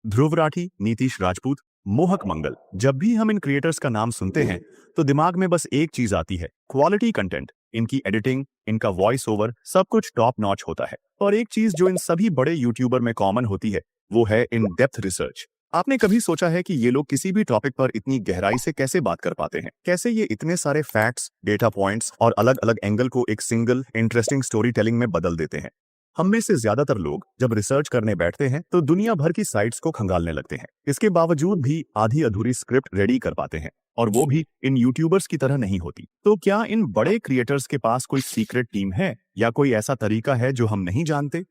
ध्रुव राठी, नीतीश राजपूत, मोहक मंगल। जब भी हम इन क्रिएटर्स का नाम सुनते हैं तो दिमाग में बस एक चीज आती है, क्वालिटी कंटेंट। इनकी एडिटिंग, इनका वॉइस ओवर, सब कुछ टॉप नॉच होता है। और एक चीज जो इन सभी बड़े यूट्यूबर में कॉमन होती है वो है इन डेप्थ रिसर्च। आपने कभी सोचा है कि ये लोग किसी भी टॉपिक पर इतनी गहराई से कैसे बात कर पाते हैं? कैसे ये इतने सारे फैक्ट्स, डेटा पॉइंट्स और अलग अलग एंगल को एक सिंगल इंटरेस्टिंग स्टोरी टेलिंग में बदल देते हैं? हम में से ज्यादातर लोग जब रिसर्च करने बैठते हैं तो दुनिया भर की साइट्स को खंगालने लगते हैं। इसके बावजूद भी आधी अधूरी स्क्रिप्ट रेडी कर पाते हैं, और वो भी इन यूट्यूबर्स की तरह नहीं होती। तो क्या इन बड़े क्रिएटर्स के पास कोई सीक्रेट टीम है, या कोई ऐसा तरीका है जो हम नहीं जानते?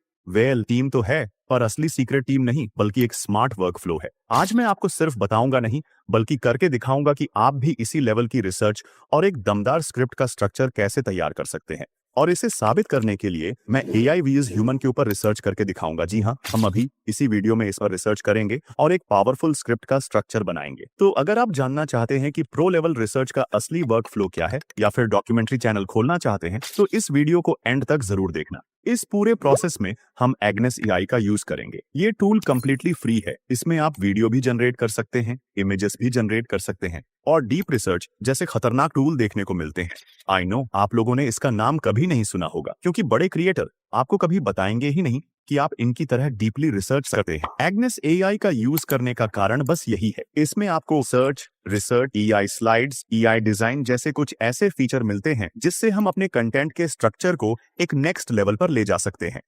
टीम तो है, पर असली सीक्रेट टीम नहीं, बल्कि एक स्मार्ट वर्क फ्लो है। आज मैं आपको सिर्फ बताऊंगा नहीं, बल्कि करके दिखाऊंगा कि आप भी इसी लेवल की रिसर्च और एक दमदार स्क्रिप्ट का स्ट्रक्चर कैसे तैयार कर सकते हैं। और इसे साबित करने के लिए मैं AI vs ह्यूमन के ऊपर रिसर्च करके दिखाऊंगा। जी हाँ, हम अभी इसी वीडियो में इस पर रिसर्च करेंगे और एक पावरफुल स्क्रिप्ट का स्ट्रक्चर बनाएंगे। तो अगर आप जानना चाहते हैं कि प्रो लेवल रिसर्च का असली वर्क फ्लो क्या है, या फिर डॉक्यूमेंट्री चैनल खोलना चाहते हैं, तो इस वीडियो को एंड तक जरूर देखना। इस पूरे प्रोसेस में हम एग्नेस AI का यूज करेंगे। ये टूल कंप्लीटली फ्री है। इसमें आप वीडियो भी जनरेट कर सकते हैं, इमेजेस भी जनरेट कर सकते हैं, और डीप रिसर्च जैसे खतरनाक टूल देखने को मिलते हैं। आई नो आप लोगों ने इसका नाम कभी नहीं सुना होगा, क्योंकि बड़े क्रिएटर आपको कभी बताएंगे ही नहीं कि आप इनकी तरह डीपली रिसर्च करते हैं। एग्नेस AI का यूज करने का कारण बस यही है। इसमें आपको search, research, EI slides, EI design जैसे कुछ ऐसे फीचर मिलते हैं जिससे हम अपने कंटेंट के स्ट्रक्चर को एक नेक्स्ट लेवल पर ले जा सकते हैं।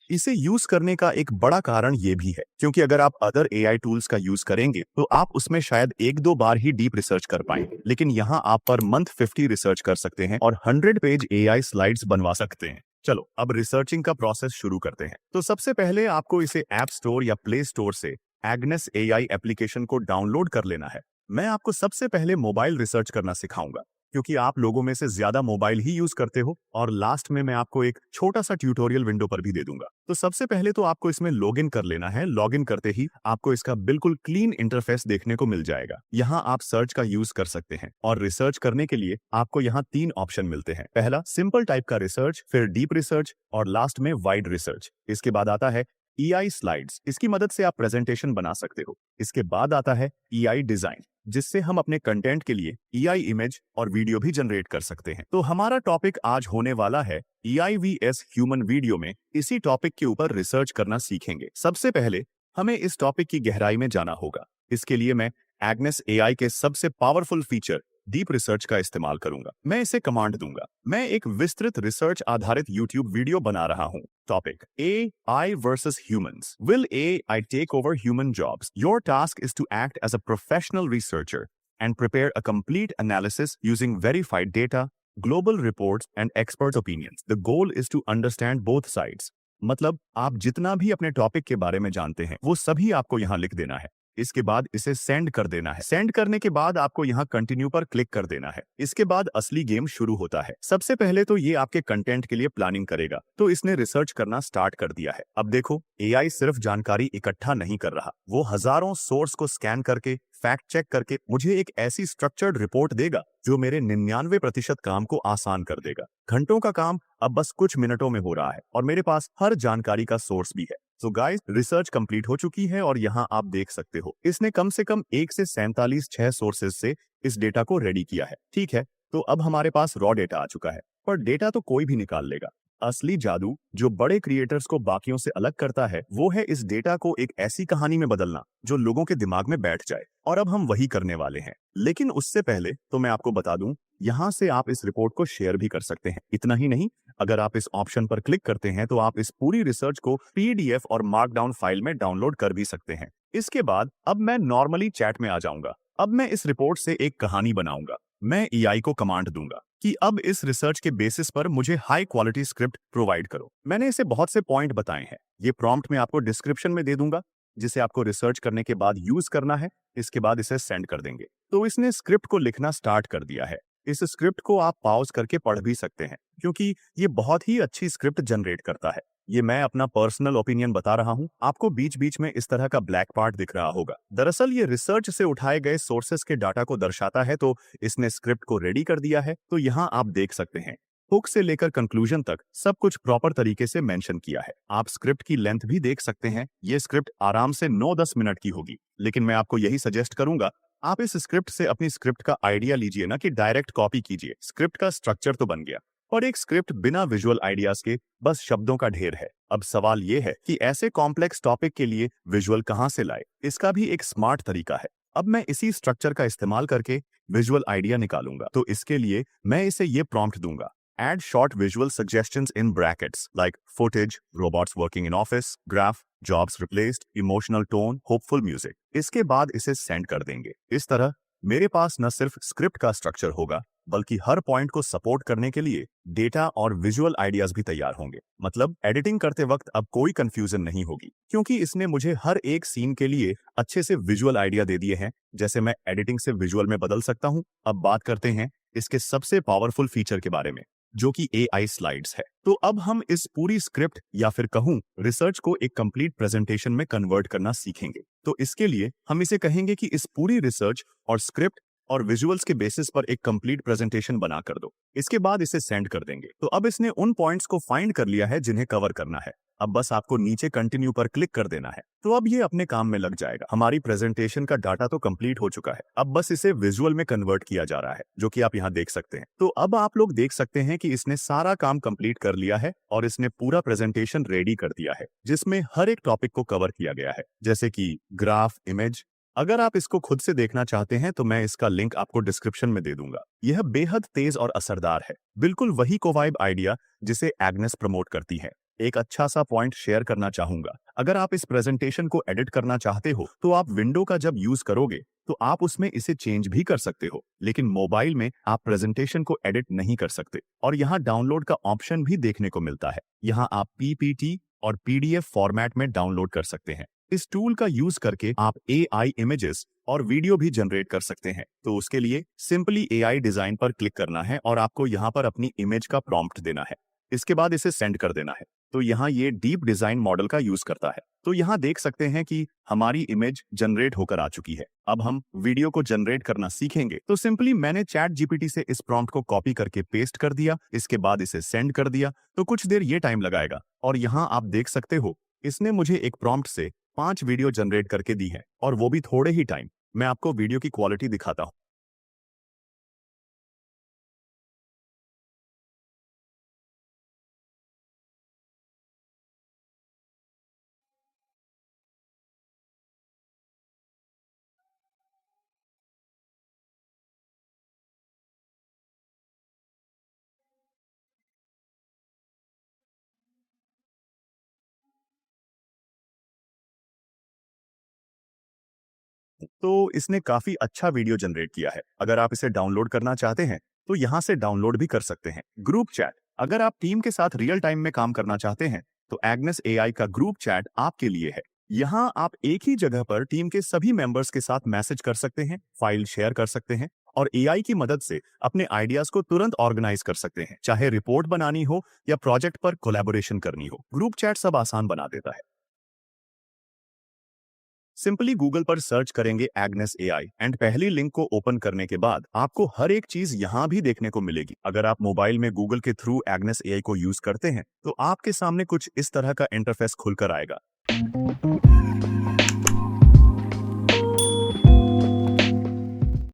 इसे यूज करने का एक बड़ा कारण ये भी है, क्योंकि अगर आप अदर AI टूल्स का यूज करेंगे तो आप उसमें शायद 1-2 बार ही डीप रिसर्च कर पाएंगे, लेकिन यहाँ आप पर मंथ 50 रिसर्च कर सकते हैं और 100 पेज AI स्लाइड्स बनवा सकते हैं। चलो अब रिसर्चिंग का प्रोसेस शुरू करते हैं। तो सबसे पहले आपको इसे ऐप स्टोर या प्ले स्टोर से एग्नेस AI एप्लीकेशन को डाउनलोड कर लेना है। मैं आपको सबसे पहले मोबाइल रिसर्च करना सिखाऊंगा, क्योंकि आप लोगों में से ज्यादा मोबाइल ही यूज करते हो, और लास्ट में मैं आपको एक छोटा सा ट्यूटोरियल विंडो पर भी दे दूंगा। तो सबसे पहले तो आपको इसमें लॉगिन कर लेना है। लॉगिन करते ही आपको इसका बिल्कुल क्लीन इंटरफेस देखने को मिल जाएगा। यहाँ आप सर्च का यूज कर सकते हैं, और रिसर्च करने के लिए आपको यहाँ 3 ऑप्शन मिलते हैं। पहला सिंपल टाइप का रिसर्च, फिर डीप रिसर्च, और लास्ट में वाइड रिसर्च। इसके बाद आता है EI स्लाइड्स, इसकी मदद से आप प्रेजेंटेशन बना सकते हो। इसके बाद आता है EI डिजाइन, जिससे हम अपने कंटेंट के लिए EI इमेज और वीडियो भी जनरेट कर सकते हैं। तो हमारा टॉपिक आज होने वाला है EI vs ह्यूमन। वीडियो में इसी टॉपिक के ऊपर रिसर्च करना सीखेंगे। सबसे पहले हमें इस टॉपिक की गहराई में जाना होगा। इसके लिए मैं एग्नेस AI के सबसे पावरफुल फीचर डीप रिसर्च का इस्तेमाल करूंगा। मैं इसे कमांड दूंगा। मैं एक विस्तृत रिसर्च आधारित YouTube वीडियो बना रहा हूं। Topic AI versus humans. Will AI take over human jobs? Your task is to act as a professional researcher and prepare a complete analysis using verified data, global reports, and expert opinions. The goal is to understand both sides. मतलब आप जितना भी अपने topic के बारे में जानते हैं वो सभी आपको यहाँ लिख देना है। इसके बाद इसे सेंड कर देना है। सेंड करने के बाद आपको यहाँ कंटिन्यू पर क्लिक कर देना है। इसके बाद असली गेम शुरू होता है। सबसे पहले तो ये आपके कंटेंट के लिए प्लानिंग करेगा। तो इसने रिसर्च करना स्टार्ट कर दिया है। अब देखो, AI सिर्फ जानकारी इकट्ठा नहीं कर रहा, वो हजारों सोर्स को स्कैन करके, फैक्ट चेक करके मुझे एक ऐसी स्ट्रक्चर्ड रिपोर्ट देगा जो मेरे 99% काम को आसान कर देगा। घंटों का काम अब बस कुछ मिनटों में हो रहा है, और मेरे पास हर जानकारी का सोर्स भी है। तो गाइस, रिसर्च कंप्लीट हो चुकी है, और यहाँ आप देख सकते हो इसने कम से कम 1 से 47 6 सोर्सेज से इस डेटा को रेडी किया है। ठीक है, तो अब हमारे पास रॉ डेटा आ चुका है, पर डेटा तो कोई भी निकाल लेगा। असली जादू जो बड़े क्रिएटर्स को बाकियों से अलग करता है वो है इस डेटा को एक ऐसी कहानी में बदलना जो लोगों के दिमाग में बैठ जाए, और अब हम वही करने वाले हैं। लेकिन उससे पहले तो मैं आपको बता दूं, यहाँ से आप इस रिपोर्ट को शेयर भी कर सकते हैं। इतना ही नहीं, अगर आप इस ऑप्शन पर क्लिक करते हैं तो आप इस पूरी रिसर्च को PDF और मार्कडाउन फाइल में डाउनलोड कर भी सकते हैं। इसके बाद अब मैं नॉर्मली चैट में आ जाऊंगा। अब मैं इस रिपोर्ट से एक कहानी बनाऊंगा। मैं AI को कमांड दूंगा कि अब इस रिसर्च के बेसिस पर मुझे हाई क्वालिटी स्क्रिप्ट प्रोवाइड करो। मैंने इसे बहुत से पॉइंट बताए हैं। ये प्रॉम्प्ट मैं आपको डिस्क्रिप्शन में दे दूंगा, जिसे आपको रिसर्च करने के बाद यूज करना है। इसके बाद इसे सेंड कर देंगे। तो इसने स्क्रिप्ट को लिखना स्टार्ट कर दिया है। इस स्क्रिप्ट को आप पॉज करके पढ़ भी सकते हैं, क्योंकि ये बहुत ही अच्छी स्क्रिप्ट जनरेट करता है। ये मैं अपना पर्सनल ओपिनियन बता रहा हूँ। आपको बीच बीच में इस तरह का ब्लैक पार्ट दिख रहा होगा। दरअसल ये रिसर्च से उठाए गए सोर्सेस के डाटा को दर्शाता है। तो इसने स्क्रिप्ट को रेडी कर दिया है। तो यहाँ आप देख सकते हैं हुक से लेकर कंक्लूजन तक सब कुछ प्रॉपर तरीके से मेंशन किया है। आप स्क्रिप्ट की लेंथ भी देख सकते हैं, ये स्क्रिप्ट आराम से 9-10 मिनट की होगी। लेकिन मैं आपको यही सजेस्ट करूंगा, आप इस स्क्रिप्ट से अपनी स्क्रिप्ट का आइडिया लीजिए ना कि डायरेक्ट कॉपी कीजिए। स्क्रिप्ट का स्ट्रक्चर तो बन गया, और एक स्क्रिप्ट बिना विजुअल आइडियाज के बस शब्दों का ढेर है। अब सवाल यह है कि ऐसे कॉम्प्लेक्स टॉपिक के लिए विजुअल कहां से लाए। इसका भी एक स्मार्ट तरीका है। अब मैं इसी स्ट्रक्चर का इस्तेमाल करके विजुअल आइडिया निकालूंगा। तो इसके लिए मैं इसे ये प्रॉम्प्ट दूंगा, add short visual suggestions in brackets like footage, robots working in office, graph, jobs replaced, emotional tone, hopeful music। इसके बाद इसे सेंड कर देंगे। इस तरह मेरे पास न सिर्फ स्क्रिप्ट का स्ट्रक्चर होगा, बल्कि हर पॉइंट को सपोर्ट करने के लिए डेटा और विजुअल आइडियाज भी तैयार होंगे। मतलब एडिटिंग करते वक्त अब कोई कंफ्यूजन नहीं होगी, क्योंकि इसने मुझे हर एक सीन के लिए अच्छे से विजुअल आइडिया दे दिए हैं, जैसे मैं एडिटिंग से विजुअल में बदल सकता हूं। अब बात करते हैं इसके सबसे पावरफुल फीचर के बारे में, जो कि AI स्लाइड्स है। तो अब हम इस पूरी स्क्रिप्ट या फिर कहूं रिसर्च को एक कंप्लीट प्रेजेंटेशन में कन्वर्ट करना सीखेंगे। तो इसके लिए हम इसे कहेंगे कि इस पूरी रिसर्च और स्क्रिप्ट और विजुअल्स के बेसिस पर एक कंप्लीट प्रेजेंटेशन बना कर दो। इसके बाद इसे सेंड कर देंगे। तो अब इसने उन पॉइंट्स को फाइंड कर लिया है जिन्हें कवर करना है। अब बस आपको नीचे कंटिन्यू पर क्लिक कर देना है। तो अब ये अपने काम में लग जाएगा। हमारी प्रेजेंटेशन का डाटा तो कंप्लीट हो चुका है, अब बस इसे विजुअल में कन्वर्ट किया जा रहा है, जो कि आप यहाँ देख सकते हैं। तो अब आप लोग देख सकते हैं कि इसने सारा काम कंप्लीट कर लिया है और इसने पूरा प्रेजेंटेशन रेडी कर दिया है, जिसमें हर एक टॉपिक को कवर किया गया है, जैसे कि ग्राफ, इमेज। अगर आप इसको खुद से देखना चाहते हैं तो मैं इसका लिंक आपको डिस्क्रिप्शन में दे दूंगा। यह बेहद तेज और असरदार है, बिल्कुल वही कोवाइब आइडिया जिसे एग्नेस प्रमोट करती है। एक अच्छा सा पॉइंट शेयर करना चाहूंगा, अगर आप इस प्रेजेंटेशन को एडिट करना चाहते हो तो आप विंडो का जब यूज करोगे तो आप उसमें इसे चेंज भी कर सकते हो, लेकिन मोबाइल में आप प्रेजेंटेशन को एडिट नहीं कर सकते। और यहाँ डाउनलोड का ऑप्शन भी देखने को मिलता है। यहाँ आप PPT और PDF फॉर्मेट में डाउनलोड कर सकते हैं। इस टूल का यूज करके आप AI इमेजेस और वीडियो भी जनरेट कर सकते हैं। तो उसके लिए सिंपली AI डिजाइन पर क्लिक करना है और आपको यहाँ पर अपनी इमेज का प्रॉम्प्ट देना है। इसके बाद इसे सेंड कर देना है। तो यहाँ ये डीप डिजाइन मॉडल का यूज करता है। तो यहाँ देख सकते हैं कि हमारी इमेज जनरेट होकर आ चुकी है। अब हम वीडियो को जनरेट करना सीखेंगे। तो सिंपली मैंने चैट GPT से इस प्रॉम्प्ट को कॉपी करके पेस्ट कर दिया, इसके बाद इसे सेंड कर दिया। तो कुछ देर ये टाइम लगाएगा और यहाँ आप देख सकते हो इसने मुझे एक प्रॉम्प्ट से 5 वीडियो जनरेट करके दी है, और वो भी थोड़े ही टाइम। मैं आपको वीडियो की क्वालिटी दिखाता हूँ। तो इसने काफी अच्छा वीडियो जनरेट किया है। अगर आप इसे डाउनलोड करना चाहते हैं तो यहाँ से डाउनलोड भी कर सकते हैं। ग्रुप चैट, अगर आप टीम के साथ रियल टाइम में काम करना चाहते हैं तो एग्नेस AI का ग्रुप चैट आपके लिए है। यहाँ आप एक ही जगह पर टीम के सभी मेंबर्स के साथ मैसेज कर सकते हैं, फाइल शेयर कर सकते हैं और AI की मदद से अपने आइडियाज को तुरंत ऑर्गेनाइज कर सकते हैं, चाहे रिपोर्ट बनानी हो या प्रोजेक्ट पर कोलैबोरेशन करनी हो। ग्रुप चैट सब आसान बना देता है। सिंपली गूगल पर सर्च करेंगे एग्नेस AI एंड पहली लिंक को ओपन करने के बाद आपको हर एक चीज यहाँ भी देखने को मिलेगी। अगर आप मोबाइल में गूगल के थ्रू एग्नेस AI को यूज करते हैं तो आपके सामने कुछ इस तरह का इंटरफेस खुलकर आएगा।